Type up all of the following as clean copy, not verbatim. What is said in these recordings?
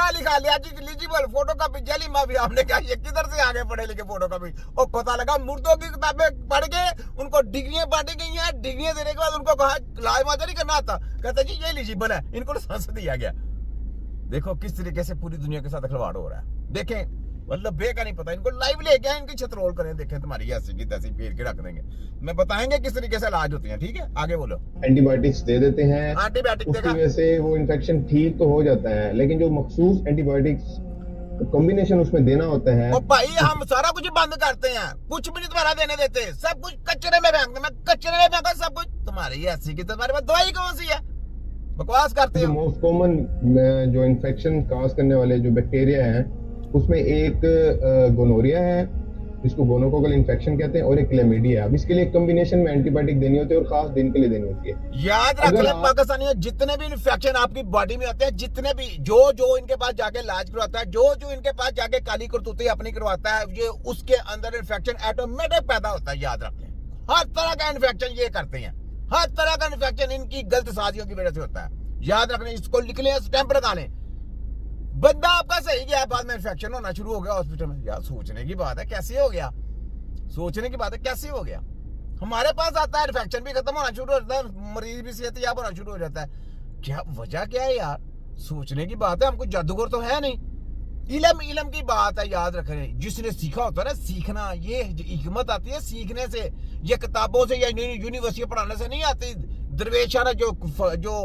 पढ़ा लिखा लिया जी एलिजिबल फोटो कॉपी जली माफी। हमने कहा ये किधर से आगे पढ़े लिखे फोटो कॉपी। और पता लगा मुर्दों की किताबें पढ़ के उनको डिग्रियां बांटी गई हैं। डिग्रियां देने के बाद उनको कहा लाजमाजरी करना आता, कहते जी ये एलिजिबल है, इनको लाइसेंस दिया गया। देखो किस तरीके से पूरी दुनिया के साथ खिलवाड़ हो रहा है। देखें मतलब बे का नहीं पता, इनको लाइव लेके आए, इनकी छतरोल करें, देखें तुम्हारी ऐसी की तैसी फेर के रख देंगे। मैं बताएंगे किस तरीके से इलाज होती है, ठीक है? आगे बोलो। एंटीबायोटिक्स दे देते हैं, एंटीबायोटिक उसकी वजह से वो इन्फेक्शन ठीक तो हो जाता है, लेकिन जो मखसूस एंटीबायोटिक्स कॉम्बिनेशन उसमें देना होता है। और भाई हम सारा कुछ बंद करते हैं, कुछ भी नहीं तुम्हारा देने देते, सब कुछ कचरे में फेंकते। मैं कचरे में फेंका सब कुछ, तुम्हारी ऐसी की तुम्हारे पास दवाई कौन सी है? बकवास करते हो। मोस्ट कॉमन जो इन्फेक्शन काज करने वाले जो बैक्टीरिया हैं उसमें एक गोनोरिया है, जिसको गोनोकोकल इन्फेक्शन कहते हैं, और एक क्लेमिडिया है। अब इसके लिए कॉम्बिनेशन में एंटीबायोटिक देनी होती है और खास दिन के लिए देनी होती है। याद रख ले पाकिस्तानी, जितने भी इन्फेक्शन आपकी बॉडी में होते हैं, जितने भी जो इनके पास जाके इलाज करवाता है, जो इनके पास जाके काली करतूती अपनी करवाता है, ये उसके अंदर इन्फेक्शन ऑटोमेटिक पैदा होता है। याद रख ले, हर तरह का इन्फेक्शन ये करते हैं, हर तरह का इन्फेक्शन इनकी गलत साजियों की वजह से होता है। याद रखने, इसको लिख लें, स्टैंप लगा लें। बंदा आपका सही गया, बाद में इन्फेक्शन होना शुरू हो गया हॉस्पिटल में। यार सोचने की बात है, कैसे हो गया? सोचने की बात है, कैसे हो गया? हमारे पास आता है, इन्फेक्शन भी खत्म होना शुरू हो जाता है, मरीज भी सेहतयाब होना शुरू हो जाता है। क्या वजह क्या है यार? सोचने की बात है, हमको जादूगर तो है नहीं। इलम की बात है। याद रखें, जिसने सीखा होता है ना, सीखना, ये हिकमत आती है सीखने से। ये किताबों से या यूनिवर्सिटी पढ़ाने से नहीं आती। दरवेशाना जो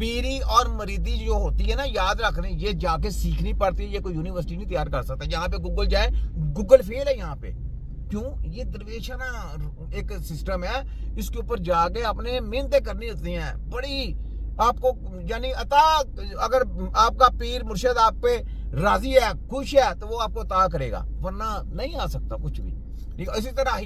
पीरी और मरीदी जो होती है ना, याद रखने, ये जाके सीखनी पड़ती है। ये कोई यूनिवर्सिटी नहीं तैयार कर सकता। यहाँ पे गूगल जाए, गूगल फेल है यहाँ पे। क्यों? ये दरवेशाना एक सिस्टम है, इसके ऊपर जाके अपने मेहनतें करनी होती हैं बड़ी। आपको यानी अता, अगर आपका पीर मुर्शिद आप पे राजी है, खुश है, तो वो आपको अता करेगा, वरना नहीं आ सकता कुछ भी। इसी तरह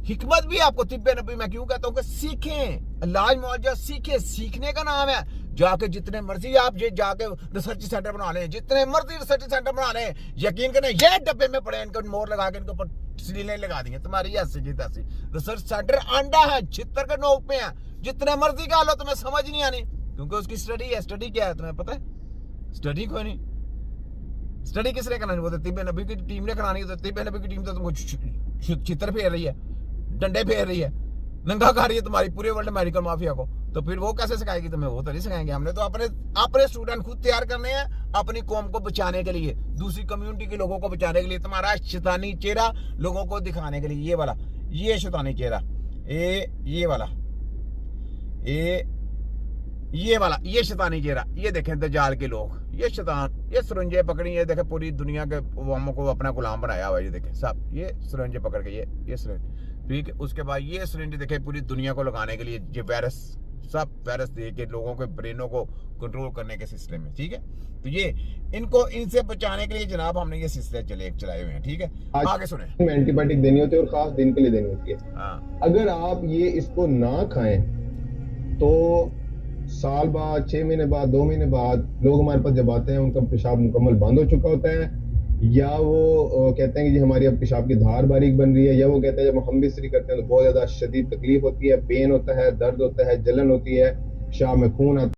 हिकमत भी आपको तिब्बे नबी में क्यों कहता हूँ कि सीखें, इलाज मुआवजा सीखें। सीखने का नाम है। जाके जितने मर्जी आप ये जाके रिसर्च सेंटर बना लें, जितने मर्जी रिसर्च सेंटर बना लें, यकीन करें ये डब्बे में पड़े, इनको मोर लगा के इनके ऊपर सीलें लगा दी तुम्हारी ऐसी की तैसी। रिसर्च सेंटर अंडा है, छितर के नोक पे है, जितने मर्जी का लो, तुम्हें समझ नहीं आनी, क्योंकि उसकी स्टडी है। स्टडी क्या है तुम्हें पता है? स्टडी कोई नहीं। स्टडी किसने करानी? वो तो तिब्बे नबी की टीम ने करानी है। तिब्बे नबी की टीम तो तुमको छितर फेर रही है, डंडे फेर रही है, नंगा कर रही है तुम्हारी पूरे वर्ल्ड मेडिकल माफिया को। तो फिर वो कैसे सिखाएगी तुम्हें? वो तो नहीं सिखाएंगे। हमने तो अपने स्टूडेंट खुद तैयार करने हैं, अपनी कौम को बचाने के लिए, दूसरी कम्युनिटी के लोगों को बचाने के लिए। तुम्हारा शैतानी चेहरा लोगों को दिखाने के लिए, ये वाला, ये शैतानी चेहरा, ये वाला, ये वाला, ये शैतानी चेहरा, ये देखें दज्जाल के लोग, ये शैतान, ये सुरंजे पकड़ी, ये देखें पूरी दुनिया के अवामों को अपना गुलाम बनाया हुआ है। ये देखें सब, ये सुरंजे पकड़ के, ये सुरंज, ठीक है। उसके बाद ये सुरंज देखें पूरी दुनिया को लगाने के लिए, ये वायरस, सब वायरस दे के लोगों के ब्रेनों को कंट्रोल करने के सिस्टम में, ठीक है। तो ये इनसे बचाने के लिए जनाब हमने ये सिलसिले चलाए हुए हैं, ठीक है। आगे सुने। एंटीबायोटिक देनी होती है और खास दिन के लिए देनी होती है। हाँ। अगर आप ये इसको ना खाएं तो साल बाद, 6 महीने बाद, 2 महीने बाद लोग हमारे पास जब आते हैं, उनका पेशाब मुकम्मल बंद हो चुका होता है, या वो कहते हैं कि जी हमारी अब पेशाब की धार बारीक बन रही है, या वो कहते हैं जब हम बिस्तरी करते हैं तो बहुत ज्यादा शदीद तकलीफ होती है, पेन होता है, दर्द होता है, जलन होती है, पेशाब में खून आता है।